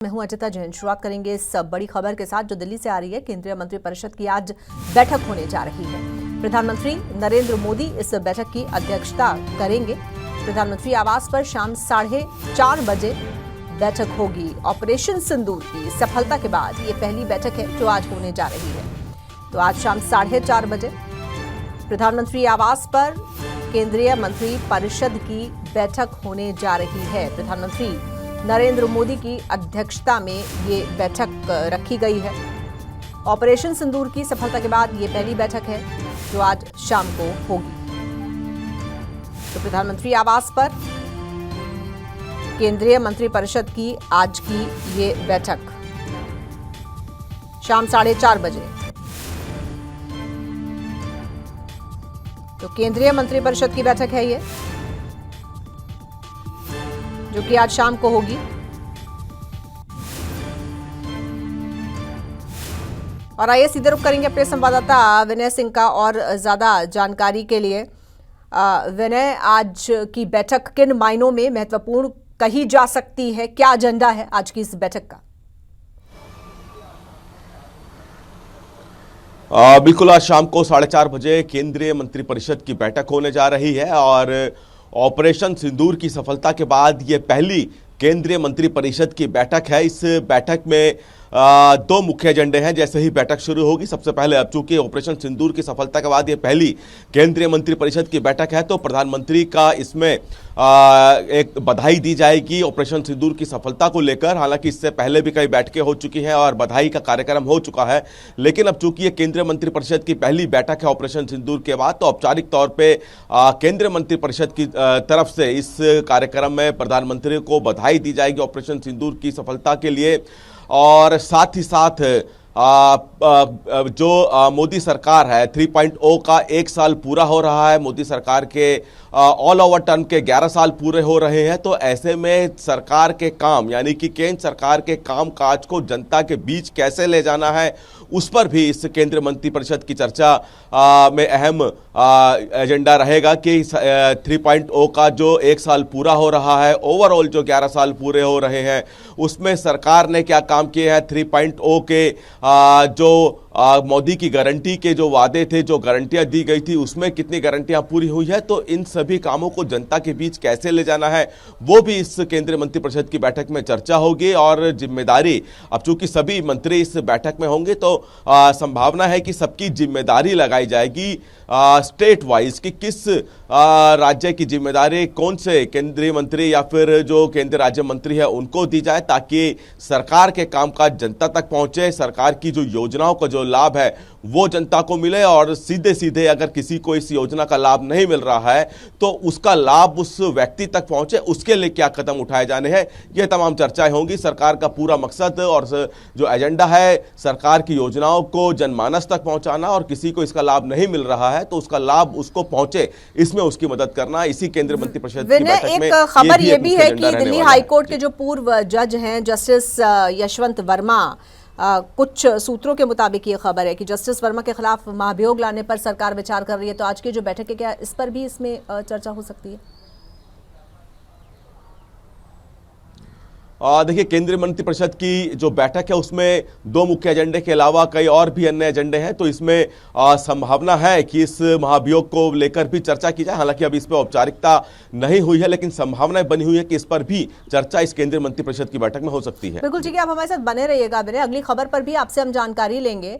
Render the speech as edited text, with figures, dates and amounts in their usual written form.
मैं हूं अजिता जैन। शुरुआत करेंगे इस बड़ी खबर के साथ जो दिल्ली से आ रही है। केंद्रीय मंत्रिपरिषद की आज बैठक होने जा रही है। प्रधानमंत्री नरेंद्र मोदी इस बैठक की अध्यक्षता करेंगे। प्रधानमंत्री आवास पर शाम 4:30 बजे बैठक होगी। ऑपरेशन सिंदूर की सफलता के बाद ये पहली बैठक है जो आज होने जा रही है। तो आज शाम 4:30 बजे प्रधानमंत्री आवास पर केंद्रीय मंत्रिपरिषद की बैठक होने जा रही है। प्रधानमंत्री नरेंद्र मोदी की अध्यक्षता में ये बैठक रखी गई है। ऑपरेशन सिंदूर की सफलता के बाद ये पहली बैठक है जो आज शाम को होगी। तो प्रधानमंत्री आवास पर केंद्रीय मंत्रिपरिषद की आज की ये बैठक शाम 4:30 बजे। तो केंद्रीय मंत्रिपरिषद की बैठक है ये जो कि आज शाम को होगी। और आइए सीधे रुख करेंगे अपने संवाददाता विनय सिंह का और ज्यादा जानकारी के लिए। विनय, आज की बैठक किन मायनों में महत्वपूर्ण कही जा सकती है? क्या एजेंडा है आज की इस बैठक का? बिल्कुल, आज शाम को 4:30 बजे केंद्रीय मंत्रिपरिषद की बैठक होने जा रही है और ऑपरेशन सिंदूर की सफलता के बाद ये पहली केंद्रीय मंत्रिपरिषद की बैठक है। इस बैठक में दो मुख्य एजेंडे हैं। जैसे ही बैठक शुरू होगी, सबसे पहले अब चूंकि ऑपरेशन सिंदूर की सफलता के बाद ये पहली केंद्रीय मंत्रिपरिषद की बैठक है तो प्रधानमंत्री का इसमें एक बधाई दी जाएगी ऑपरेशन सिंदूर की सफलता को लेकर। हालांकि इससे पहले भी कई बैठकें हो चुकी हैं और बधाई का कार्यक्रम हो चुका है, लेकिन अब चूंकि ये केंद्रीय मंत्रिपरिषद की पहली बैठक है ऑपरेशन सिंदूर के बाद, तो औपचारिक तौर पर केंद्रीय मंत्रिपरिषद की तरफ से इस कार्यक्रम में प्रधानमंत्री को बधाई दी जाएगी ऑपरेशन सिंदूर की सफलता के लिए। और साथ ही साथ जो मोदी सरकार है 3.0 का 1 साल पूरा हो रहा है। मोदी सरकार के ऑल ओवर टर्म के 11 साल पूरे हो रहे हैं। तो ऐसे में सरकार के काम यानी कि केंद्र सरकार के काम काज को जनता के बीच कैसे ले जाना है, उस पर भी इस केंद्रीय मंत्रिपरिषद की चर्चा में अहम एजेंडा रहेगा कि 3.0 का जो 1 साल पूरा हो रहा है, ओवरऑल जो 11 साल पूरे हो रहे हैं, उसमें सरकार ने क्या काम किए हैं। 3.0 के जो मोदी की गारंटी के जो वादे थे, जो गारंटियां दी गई थी, उसमें कितनी गारंटियां पूरी हुई है, तो इन सभी कामों को जनता के बीच कैसे ले जाना है वो भी इस केंद्रीय मंत्रिपरिषद की बैठक में चर्चा होगी। और जिम्मेदारी, अब चूंकि सभी मंत्री इस बैठक में होंगे तो संभावना है कि सबकी जिम्मेदारी लगाई जाएगी स्टेट वाइज कि किस राज्य की जिम्मेदारी कौन से केंद्रीय मंत्री या फिर जो केंद्रीय राज्य मंत्री है उनको दी जाए, ताकि सरकार के कामकाज जनता तक पहुंचे, सरकार की जो योजनाओं का जो लाभ है वो जनता को मिले। और सीधे सीधे अगर किसी को इस योजना का लाभ नहीं मिल रहा है तो उसका लाभ उस व्यक्ति तक पहुंचे, उसके लिए क्या कदम उठाए जाने हैं, ये तमाम चर्चाएं होंगी। सरकार का पूरा मकसद और जो एजेंडा है सरकार की योजनाओं को जनमानस तक पहुंचाना, और किसी को इसका लाभ नहीं मिल रहा है तो उसका लाभ उसको पहुंचे, इसमें उसकी मदद करना। इसी केंद्रीय मंत्रिपरिषद की बैठक में एक खबर ये भी है कि दिल्ली हाईकोर्ट के जो पूर्व जज हैं जस्टिस यशवंत वर्मा, कुछ सूत्रों के मुताबिक ये खबर है कि जस्टिस वर्मा के खिलाफ महाभियोग लाने पर सरकार विचार कर रही है। तो आज की जो बैठक है, क्या इस पर भी इसमें चर्चा हो सकती है? देखिए, केंद्रीय मंत्रिपरिषद की जो बैठक है उसमें दो मुख्य एजेंडे के अलावा कई और भी अन्य एजेंडे हैं, तो इसमें संभावना है कि इस महाभियोग को लेकर भी चर्चा की जाए। हालांकि अभी इस पर औपचारिकता नहीं हुई है, लेकिन संभावनाएं बनी हुई है कि इस पर भी चर्चा इस केंद्रीय मंत्रिपरिषद की बैठक में हो सकती है। बिल्कुल ठीक है, आप हमारे साथ बने रहिएगा। अगली खबर पर भी आपसे हम जानकारी लेंगे।